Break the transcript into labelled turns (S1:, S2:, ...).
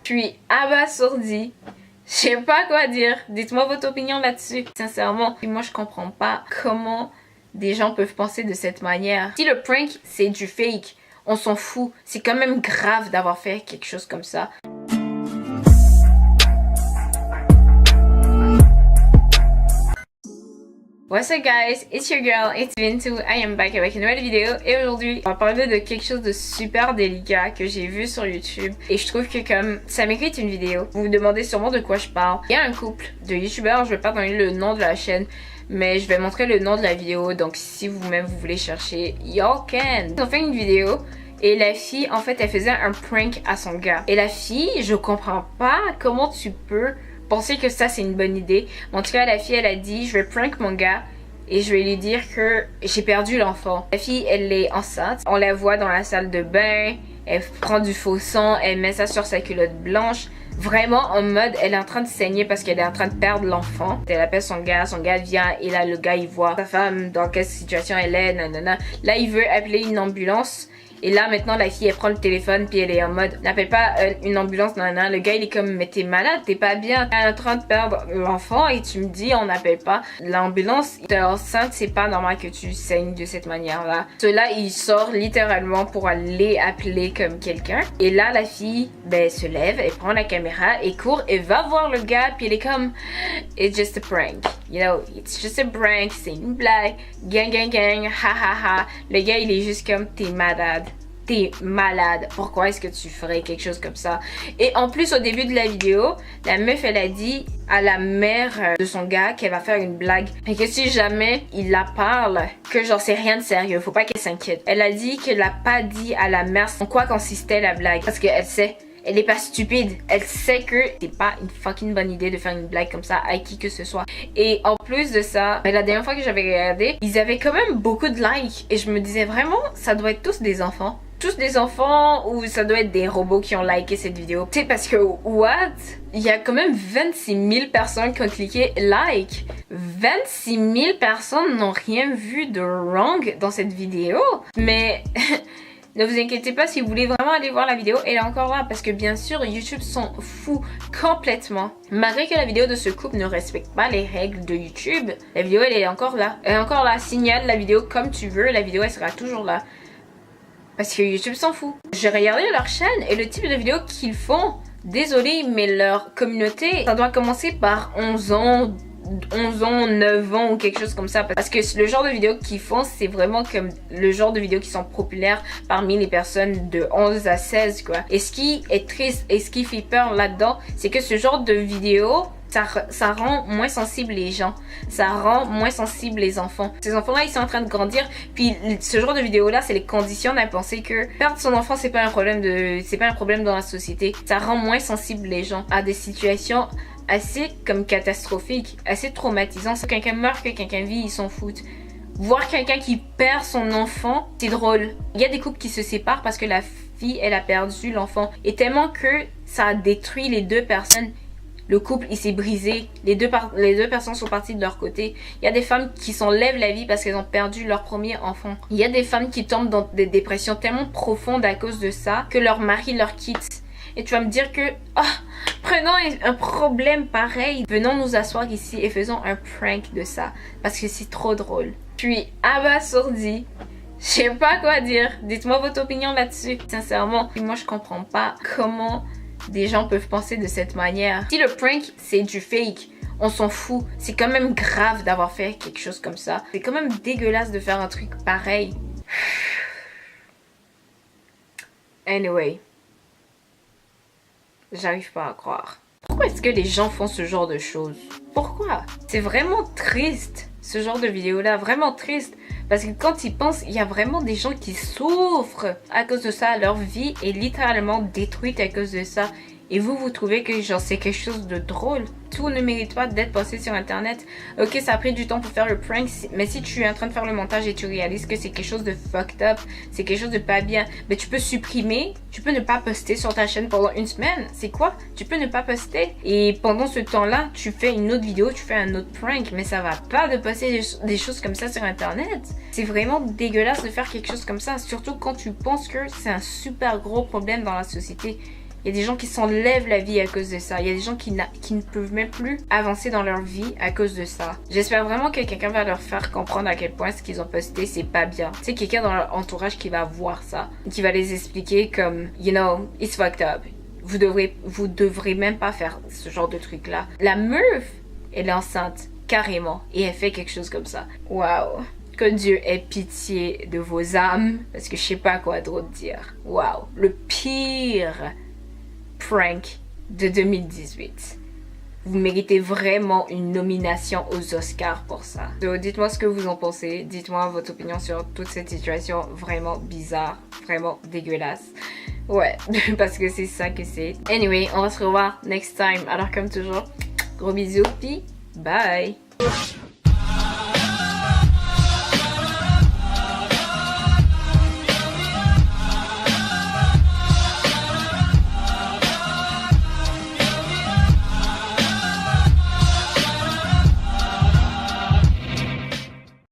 S1: Je suis abasourdie. Je sais pas quoi dire. Dites-moi votre opinion là-dessus. Sincèrement, moi je comprends pas comment des gens peuvent penser de cette manière. Si le prank c'est du fake, on s'en fout. C'est quand même grave d'avoir fait quelque chose comme ça. What's up guys, it's your girl, it's Vintu, I am back avec une nouvelle vidéo et aujourd'hui on va parler de quelque chose de super délicat que j'ai vu sur YouTube et je trouve que comme ça mérite une vidéo. Vous vous demandez sûrement de quoi je parle. Il y a un couple de youtubeurs, je vais pas donner le nom de la chaîne mais je vais montrer le nom de la vidéo, donc si vous-même vous voulez chercher, y'all can. Ils ont fait une vidéo et la fille en fait elle faisait un prank à son gars et la fille, je comprends pas comment tu peux penser que ça c'est une bonne idée. En tout cas la fille elle a dit je vais prank mon gars et je vais lui dire que j'ai perdu l'enfant. La fille elle est enceinte, on la voit dans la salle de bain, elle prend du faux sang, elle met ça sur sa culotte blanche, vraiment en mode elle est en train de saigner parce qu'elle est en train de perdre l'enfant. Elle appelle son gars vient et là le gars il voit sa femme dans quelle situation elle est, nanana. Là il veut appeler une ambulance. Et là maintenant la fille elle prend le téléphone puis elle est en mode n'appelle pas une ambulance, nanana. Le gars il est comme mais t'es malade, t'es pas bien, t'es en train de perdre l'enfant et tu me dis on n'appelle pas l'ambulance, t'es enceinte, c'est pas normal que tu saignes de cette manière là. Cela il sort littéralement pour aller appeler comme quelqu'un et là la fille ben se lève, elle prend la caméra et court et va voir le gars puis elle est comme it's just a prank, you know, it's just a prank, c'est une blague, gang gang gang, ha ha ha. Le gars il est juste comme t'es malade. T'es malade, pourquoi est-ce que tu ferais quelque chose comme ça? Et en plus au début de la vidéo, la meuf elle a dit à la mère de son gars qu'elle va faire une blague et que si jamais il la parle, que genre c'est rien de sérieux, faut pas qu'elle s'inquiète. Elle a dit qu'elle a pas dit à la mère en quoi consistait la blague parce qu'elle sait. Elle est pas stupide, elle sait que c'est pas une fucking bonne idée de faire une blague comme ça à qui que ce soit. Et en plus de ça, la dernière fois que j'avais regardé, ils avaient quand même beaucoup de likes et je me disais vraiment, ça doit être tous des enfants. Tous des enfants ou ça doit être des robots qui ont liké cette vidéo. Tu sais parce que what? Il y a quand même 26 000 personnes qui ont cliqué like. 26 000 personnes n'ont rien vu de wrong dans cette vidéo. Mais ne vous inquiétez pas, si vous voulez vraiment aller voir la vidéo, elle est encore là parce que bien sûr YouTube s'en fout complètement. Malgré que la vidéo de ce couple ne respecte pas les règles de YouTube, la vidéo elle est encore là. Elle est encore là, signale la vidéo comme tu veux, la vidéo elle sera toujours là. Parce que YouTube s'en fout. J'ai regardé leur chaîne et le type de vidéo qu'ils font, désolé, mais leur communauté, ça doit commencer par 11 ans, 9 ans ou quelque chose comme ça. Parce que le genre de vidéos qu'ils font, c'est vraiment comme le genre de vidéos qui sont populaires parmi les personnes de 11 à 16 quoi. Et ce qui est triste et ce qui fait peur là-dedans, c'est que ce genre de vidéos, ça rend moins sensible les gens, ça rend moins sensible les enfants. Ces enfants-là, ils sont en train de grandir, puis ce genre de vidéo-là, c'est les conditions à penser que perdre son enfant, c'est pas un problème dans la société. Ça rend moins sensible les gens à des situations assez comme catastrophiques, assez traumatisantes. Si quelqu'un meurt, que quelqu'un vit, ils s'en foutent. Voir quelqu'un qui perd son enfant, c'est drôle. Il y a des couples qui se séparent parce que la fille, elle a perdu l'enfant. Et tellement que ça a détruit les deux personnes. Le couple, il s'est brisé. Les deux personnes sont parties de leur côté. Il y a des femmes qui s'enlèvent la vie parce qu'elles ont perdu leur premier enfant. Il y a des femmes qui tombent dans des dépressions tellement profondes à cause de ça que leur mari leur quitte. Et tu vas me dire que, prenons un problème pareil, venons nous asseoir ici et faisons un prank de ça. Parce que c'est trop drôle. Je suis abasourdie. Je sais pas quoi dire. Dites-moi votre opinion là-dessus. Sincèrement, moi je comprends pas comment des gens peuvent penser de cette manière. Si le prank c'est du fake, on s'en fout. C'est quand même grave d'avoir fait quelque chose comme ça. C'est quand même dégueulasse de faire un truc pareil. Anyway. J'arrive pas à croire. Pourquoi est-ce que les gens font ce genre de choses? Pourquoi? C'est vraiment triste, ce genre de vidéo-là. Vraiment triste. Parce que quand ils pensent, il y a vraiment des gens qui souffrent à cause de ça. Leur vie est littéralement détruite à cause de ça. Et vous trouvez que genre c'est quelque chose de drôle. Tout ne mérite pas d'être posté sur internet. Ok, ça a pris du temps pour faire le prank, mais si tu es en train de faire le montage et tu réalises que c'est quelque chose de fucked up, c'est quelque chose de pas bien, mais tu peux supprimer, tu peux ne pas poster sur ta chaîne pendant une semaine. C'est quoi? Tu peux ne pas poster. Et pendant ce temps-là, tu fais une autre vidéo, tu fais un autre prank, mais ça va pas de poster des choses comme ça sur internet. C'est vraiment dégueulasse de faire quelque chose comme ça, surtout quand tu penses que c'est un super gros problème dans la société. Il y a des gens qui s'enlèvent la vie à cause de ça. Il y a des gens qui ne peuvent même plus avancer dans leur vie à cause de ça. J'espère vraiment que quelqu'un va leur faire comprendre à quel point ce qu'ils ont posté, c'est pas bien. Tu sais, quelqu'un dans leur entourage qui va voir ça, qui va les expliquer comme, you know, it's fucked up. Vous devrez même pas faire ce genre de truc-là. La meuf, elle est enceinte, carrément, et elle fait quelque chose comme ça. Waouh. Que Dieu ait pitié de vos âmes, parce que je sais pas quoi d'autre dire. Waouh. Le pire prank de 2018. Vous méritez vraiment une nomination aux Oscars pour ça. Donc, dites-moi ce que vous en pensez. Dites-moi votre opinion sur toute cette situation vraiment bizarre, vraiment dégueulasse. Ouais, parce que c'est ça que c'est. Anyway, on va se revoir next time. Alors comme toujours, gros bisous, puis bye!